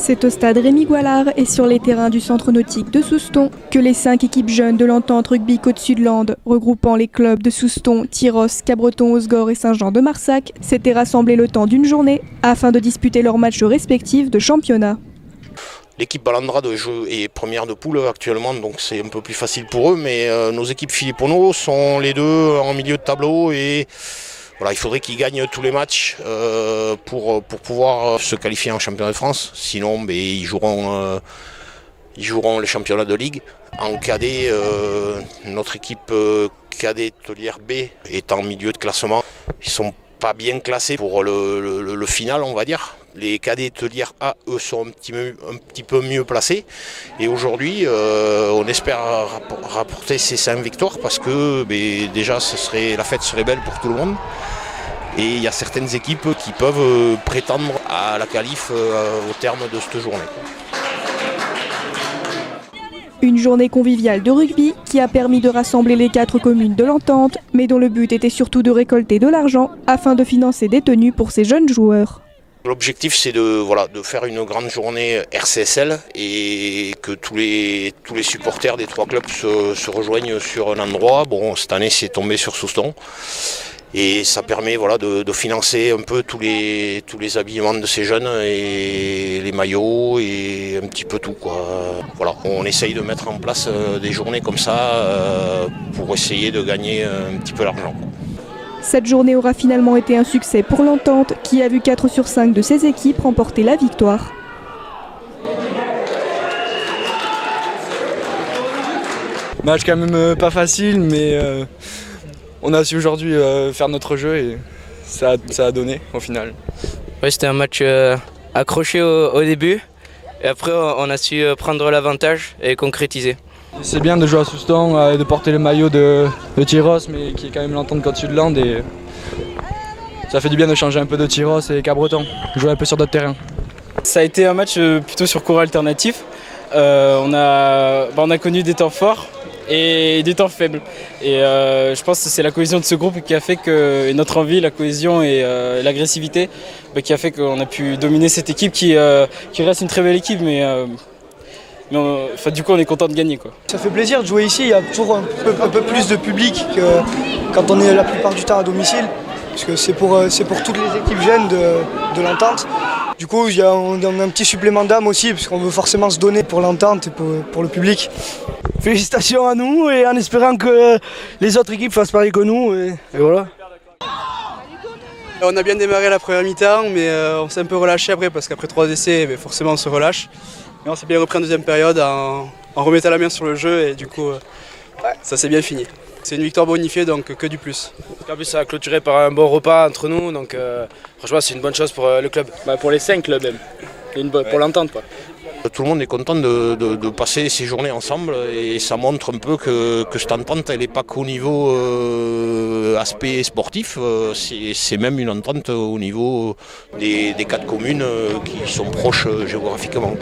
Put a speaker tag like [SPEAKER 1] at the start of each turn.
[SPEAKER 1] C'est au stade Rémi Goualard et sur les terrains du centre nautique de Souston que les 5 équipes jeunes de l'entente rugby Côte-Sud-Land, regroupant les clubs de Souston, Tyrosse, Cabreton-Osgore et Saint-Jean-de-Marsac, s'étaient rassemblés le temps d'une journée afin de disputer leurs matchs respectifs de championnat.
[SPEAKER 2] L'équipe Balandrade est première de poule actuellement, donc c'est un peu plus facile pour eux, mais nos équipes Philippono sont les deux en milieu de tableau et voilà, il faudrait qu'ils gagnent tous les matchs pour pouvoir se qualifier en championnat de France. Sinon, ils joueront les championnats de ligue. En cadet, notre équipe cadet Tolière B est en milieu de classement. Ils ne sont pas bien classés pour le final, on va dire. Les cadets Tolière A, eux, sont un petit peu mieux placés. Et aujourd'hui, on espère rapporter ces 5 victoires parce que déjà, la fête serait belle pour tout le monde. Et il y a certaines équipes qui peuvent prétendre à la qualif au terme de cette journée.
[SPEAKER 1] Une journée conviviale de rugby qui a permis de rassembler les 4 communes de l'entente, mais dont le but était surtout de récolter de l'argent afin de financer des tenues pour ces jeunes joueurs.
[SPEAKER 2] L'objectif, c'est de faire une grande journée RCSL et que tous les supporters des 3 clubs se rejoignent sur un endroit. Bon, cette année, c'est tombé sur Souston. Et ça permet de financer un peu tous les habillements de ces jeunes et les maillots et un petit peu tout, quoi. Voilà, on essaye de mettre en place des journées comme ça pour essayer de gagner un petit peu d'argent.
[SPEAKER 1] Cette journée aura finalement été un succès pour l'entente qui a vu 4 sur 5 de ses équipes remporter la victoire.
[SPEAKER 3] Match quand même pas facile, mais on a su aujourd'hui faire notre jeu et ça a donné au final.
[SPEAKER 4] Oui, c'était un match accroché au début et après on a su prendre l'avantage et concrétiser.
[SPEAKER 3] C'est bien de jouer à Souston, de porter le maillot de Tyrosse, mais qui est quand même l'entente Côte-Sud-Land et ça fait du bien de changer un peu de Tyrosse et Cabreton, jouer un peu sur d'autres terrains.
[SPEAKER 5] Ça a été un match plutôt sur cours alternatif. On a connu des temps forts et des temps faibles. Et je pense que c'est la cohésion de ce groupe qui a fait que, et notre envie, la cohésion et l'agressivité, qui a fait qu'on a pu dominer cette équipe qui reste une très belle équipe. Mais du coup, on est content de gagner, quoi.
[SPEAKER 6] Ça fait plaisir de jouer ici. Il y a toujours un peu plus de public que quand on est la plupart du temps à domicile. Parce que c'est pour toutes les équipes jeunes de l'entente. Du coup, on a un petit supplément d'âme aussi, parce qu'on veut forcément se donner pour l'entente et pour le public.
[SPEAKER 7] Félicitations à nous et en espérant que les autres équipes fassent pareil que nous. Et voilà.
[SPEAKER 8] On a bien démarré la première mi-temps, mais on s'est un peu relâché après, parce qu'après 3 essais, forcément on se relâche. Mais on s'est bien repris en deuxième période en remettant la main sur le jeu et du coup, ça s'est bien fini. C'est une victoire bonifiée, donc que du plus.
[SPEAKER 9] En plus, ça a clôturé par un bon repas entre nous, donc franchement, c'est une bonne chose pour le club.
[SPEAKER 5] Pour les 5 clubs même, pour l'entente, quoi.
[SPEAKER 2] Tout le monde est content de passer ces journées ensemble et ça montre un peu que cette entente, elle n'est pas qu'au niveau aspect sportif, c'est même une entente au niveau des 4 communes qui sont proches géographiquement.